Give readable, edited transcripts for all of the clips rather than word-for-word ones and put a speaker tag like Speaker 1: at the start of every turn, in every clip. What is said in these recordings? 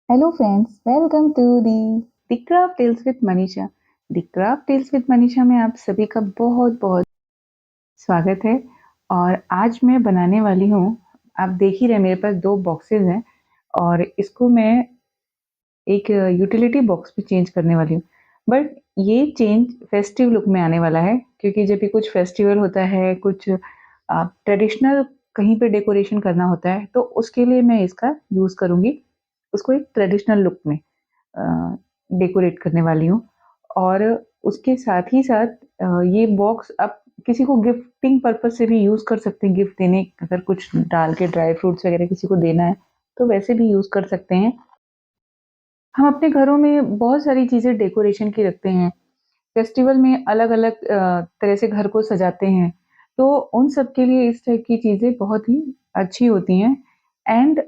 Speaker 1: Hello friends, welcome to the craft tales with Manisha. The craft tales with Manisha में आप सभी का बहुत बहुत स्वागत है। और आज मैं बनाने वाली हूँ, आप देख ही रहे मेरे पास दो बॉक्सेस हैं और इसको मैं एक यूटिलिटी बॉक्स में चेंज करने वाली हूँ। बट ये चेंज फेस्टिव लुक में आने वाला है, क्योंकि जब भी कुछ फेस्टिवल होता है, कुछ ट्रेडिशनल कहीं पे डेकोरेशन करना होता है, तो उसके लिए मैं इसका यूज़ करूँगी। उसको एक ट्रेडिशनल लुक में डेकोरेट करने वाली हूँ। और उसके साथ ही साथ ये बॉक्स आप किसी को गिफ्टिंग पर्पस से भी यूज़ कर सकते हैं। गिफ्ट देने, अगर कुछ डाल के ड्राई फ्रूट्स वगैरह किसी को देना है तो वैसे भी यूज़ कर सकते हैं। हम अपने घरों में बहुत सारी चीज़ें डेकोरेशन की रखते हैं। फेस्टिवल में अलग-अलग तरह से घर को सजाते हैं। तो उन सब के लिए इस टाइप की चीज़ें बहुत ही अच्छी होती हैं। एंड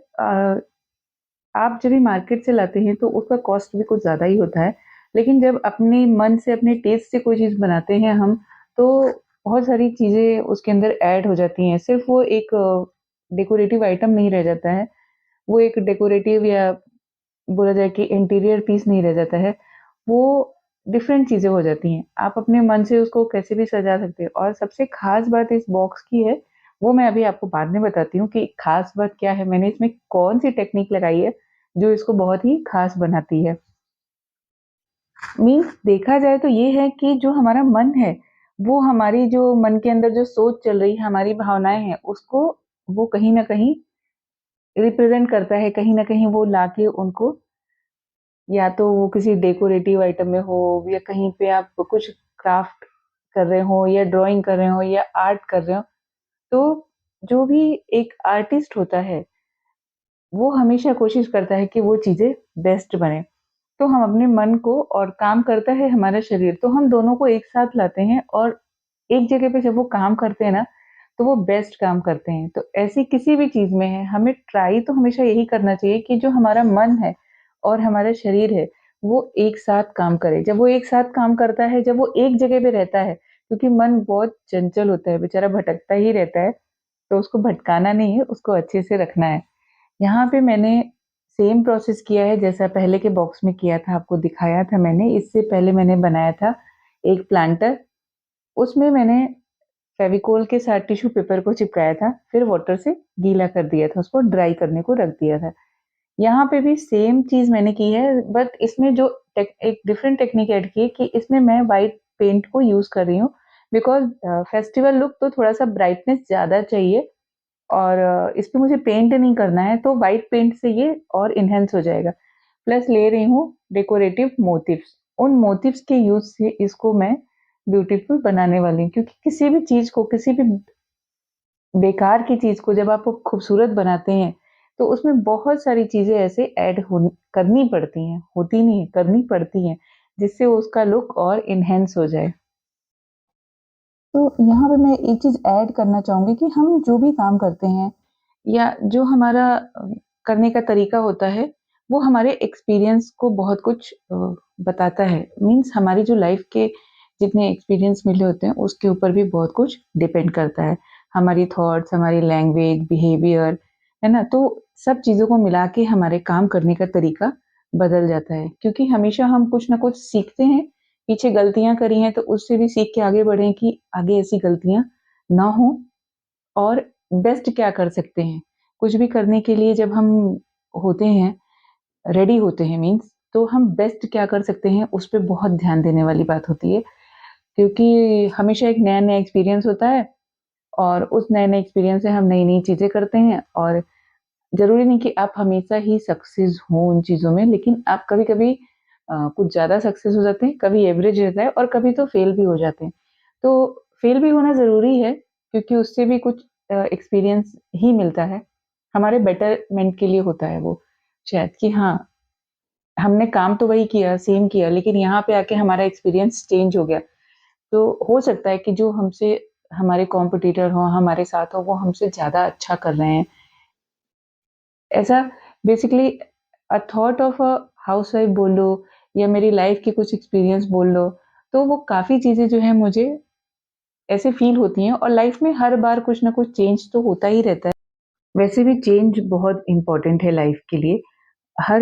Speaker 1: आप जब भी मार्केट से लाते हैं तो उसका कॉस्ट भी कुछ ज़्यादा ही होता है। लेकिन जब अपने मन से, अपने टेस्ट से कोई चीज़ बनाते हैं हम, तो बहुत सारी चीज़ें उसके अंदर ऐड हो जाती हैं। सिर्फ़ वो एक डेकोरेटिव आइटम नहीं रह जाता है। वो एक डेकोरेटिव या बोला जाए कि इंटीरियर पीस नहीं रह जाता है। वो डिफरेंट चीज़ें हो जाती हैं। आप अपने मन से उसको कैसे भी सजा सकते हैं। और सबसे ख़ास बात इस बॉक्स की है, वो मैं अभी आपको बाद में बताती हूँ कि ख़ास बात क्या है, मैंने इसमें कौन-सी टेक्निक लगाई है, जो इसको बहुत ही ख़ास बनाती है। मीन्स देखा जाए तो ये है कि जो हमारा मन है, वो हमारी जो मन के अंदर जो सोच चल रही है, हमारी भावनाएँ हैं, उसको वो कहीं न कहीं रिप्रेज़ेंट करता है। कहीं न कहीं वो लाके उनको, या तो वो किसी डेकोरेटिव आइटम में हो, या कहीं पे आप कुछ क्राफ्ट कर रहे हो, या ड्राइंग कर रहे हो, या आर्ट कर रहे हो, तो जो भी एक आर्टिस्ट होता है, वो हमेशा कोशिश करता है कि वो चीज़ें बेस्ट बने। तो हम अपने मन को, और काम करता है हमारा शरीर, तो हम दोनों को एक साथ लाते हैं और एक जगह पे जब वो काम करते हैं ना, तो वो बेस्ट काम करते हैं। तो ऐसी किसी भी चीज़ में है, हमें ट्राई तो हमेशा यही करना चाहिए कि जो हमारा मन है और हमारा शरीर है, वो एक साथ काम करे। जब वो एक साथ काम करता है, जब वो एक जगह पे रहता है, क्योंकि मन बहुत चंचल होता है, बेचारा भटकता ही रहता है, तो उसको भटकाना नहीं है, उसको अच्छे से रखना है। यहाँ पे मैंने सेम प्रोसेस किया है जैसा पहले के बॉक्स में किया था, आपको दिखाया था मैंने। इससे पहले मैंने बनाया था एक प्लांटर। उसमें मैंने फेविकोल के साथ टिश्यू पेपर को चिपकाया था, फिर वाटर से गीला कर दिया था, उसको ड्राई करने को रख दिया था। यहाँ पे भी सेम चीज़ मैंने की है, बट इसमें जो एक डिफरेंट टेक्निक ऐड की है कि इसमें मैं व्हाइट पेंट को यूज़ कर रही हूँ, बिकॉज़ फेस्टिवल लुक तो थोड़ा-सा ब्राइटनेस ज़्यादा चाहिए। और इस पे मुझे पेंट नहीं करना है, तो व्हाइट पेंट से ये और एनहांस हो जाएगा। प्लस ले रही हूँ डेकोरेटिव मोटिव्स। उन मोटिव्स के यूज़ से इसको मैं ब्यूटीफुल बनाने वाली हूँ, क्योंकि किसी भी चीज़ को, किसी भी बेकार की चीज़ को जब आप वो खूबसूरत बनाते हैं, तो उसमें बहुत सारी चीज़ें ऐसे ऐड होनी करनी पड़ती हैं, होती नहीं है, करनी पड़ती हैं, जिससे उसका लुक और एनहांस हो जाए। तो यहाँ पे मैं एक चीज़ ऐड करना चाहूँगी कि हम जो भी काम करते हैं, या जो हमारा करने का तरीका होता है, वो हमारे एक्सपीरियंस को बहुत कुछ बताता है। मीन्स हमारी जो लाइफ़ के जितने एक्सपीरियंस मिले होते हैं, उसके ऊपर भी बहुत कुछ डिपेंड करता है। हमारी थॉट्स, हमारी लैंग्वेज, बिहेवियर, है ना? तो सब चीज़ों को मिला के हमारे काम करने का तरीका बदल जाता है, क्योंकि हमेशा हम कुछ ना कुछ सीखते हैं। पीछे गलतियाँ करी हैं, तो उससे भी सीख के आगे बढ़ें कि आगे ऐसी गलतियाँ ना हों। और बेस्ट क्या कर सकते हैं? कुछ भी करने के लिए जब हम होते हैं, रेडी होते हैं मीन्स, तो हम बेस्ट क्या कर सकते हैं, उस पे बहुत ध्यान देने वाली बात होती है। क्योंकि हमेशा एक नया-नया एक्सपीरियंस होता है, और उस नए-नए एक्सपीरियंस से हम नई-नई चीज़ें करते हैं। और ज़रूरी नहीं कि आप हमेशा ही सक्सेस हो उन चीज़ों में, लेकिन आप कभी-कभी कुछ ज़्यादा सक्सेस हो जाते हैं, कभी एवरेज रहता है, और कभी तो फेल भी हो जाते हैं। तो फेल भी होना ज़रूरी है, क्योंकि उससे भी कुछ एक्सपीरियंस ही मिलता है। हमारे बेटरमेंट के लिए होता है वो, शायद, कि हाँ, हमने काम तो वही किया, सेम किया, लेकिन यहाँ पे आके हमारा एक्सपीरियंस चेंज हो गया। तो हो सकता है कि जो हमसे हमारे कॉम्पिटिटर हों, हमारे साथ हों, वो हमसे ज़्यादा अच्छा कर रहे हैं। ऐसा basically thought of a housewife बोल लो, या मेरी लाइफ के कुछ एक्सपीरियंस बोल लो, तो वो काफ़ी चीज़ें जो हैं मुझे ऐसे फ़ील होती हैं। और लाइफ में हर बार कुछ ना कुछ चेंज तो होता ही रहता है। वैसे भी चेंज बहुत इम्पोर्टेंट है लाइफ के लिए। हर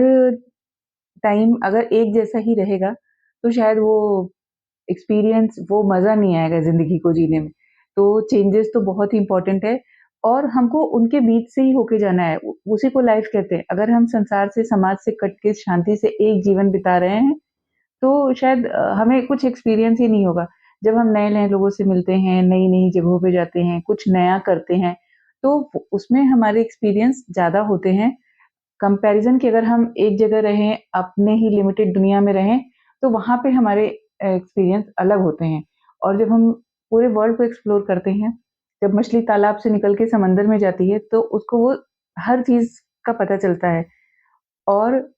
Speaker 1: टाइम अगर एक जैसा ही रहेगा, तो शायद वो एक्सपीरियंस, वो मज़ा नहीं आएगा ज़िंदगी को जीने में। तो चेंजेस तो बहुत ही इम्पोर्टेंट है और हमको उनके बीच से ही होके जाना है। उ उसी को लाइफ़ कहते हैं। अगर हम संसार से, समाज से कट के शांति से एक जीवन बिता रहे हैं, तो शायद हमें कुछ एक्सपीरियंस ही नहीं होगा। जब हम नए-नए लोगों से मिलते हैं, नई-नई जगहों पे जाते हैं, कुछ नया करते हैं, तो उसमें हमारे एक्सपीरियंस ज़्यादा होते हैं कंपैरिज़न कि अगर हम एक जगह रहें, अपने ही लिमिटेड दुनिया में रहें, तो वहाँ पे हमारे एक्सपीरियंस अलग होते हैं। और जब हम पूरे वर्ल्ड को एक्सप्लोर करते हैं, जब मछली तालाब से निकल के समंदर में जाती है, तो उसको वो हर चीज़ का पता चलता है और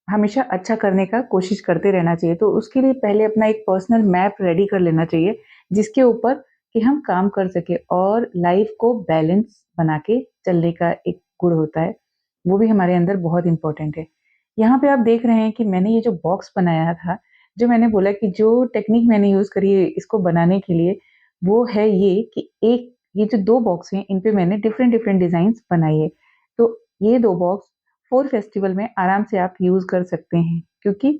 Speaker 1: हमेशा अच्छा करने का कोशिश करते रहना चाहिए। तो उसके लिए पहले अपना एक पर्सनल मैप रेडी कर लेना चाहिए, जिसके ऊपर कि हम काम कर सकें और लाइफ़ को बैलेंस बना के चलने का एक गुण होता है, वो भी हमारे अंदर बहुत इम्पोर्टेंट है। यहाँ पे आप देख रहे हैं कि मैंने ये जो बॉक्स बनाया था, जो मैंने बोला कि जो टेक्नीक मैंने यूज़ करी है इसको बनाने के लिए, वो है ये कि एक ये जो 2 बॉक्स हैं, इन पे मैंने डिफरेंट-डिफरेंट डिज़ाइन्स बनाई है। तो ये 2 बॉक्स 4 फेस्टिवल में आराम से आप यूज़ कर सकते हैं, क्योंकि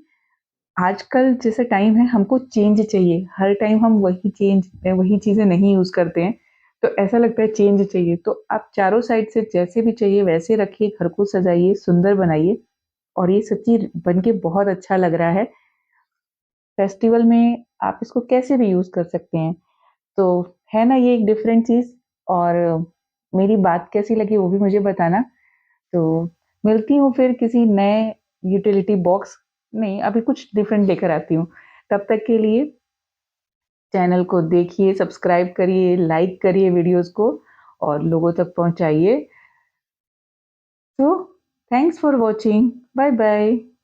Speaker 1: आजकल जैसा टाइम है हमको चेंज चाहिए, हर टाइम हम वही चीज़ें नहीं यूज़ करते हैं, तो ऐसा लगता है चेंज चाहिए। तो आप चारों साइड से जैसे भी चाहिए वैसे रखिए, घर को सजाइए, सुंदर बनाइए और ये सच्ची बन के बहुत अच्छा लग रहा है। फेस्टिवल में आप इसको कैसे भी यूज़ कर सकते हैं। तो है ना ये एक डिफरेंट चीज़ और मेरी बात कैसी लगी वो भी मुझे बताना। तो मिलती हूँ फिर किसी नए यूटिलिटी बॉक्स नहीं, अभी कुछ डिफरेंट लेकर आती हूँ। तब तक के लिए चैनल को देखिए, सब्सक्राइब करिए, लाइक करिए वीडियोज़ को और लोगों तक पहुँचाइए। So thanks for watching. Bye bye.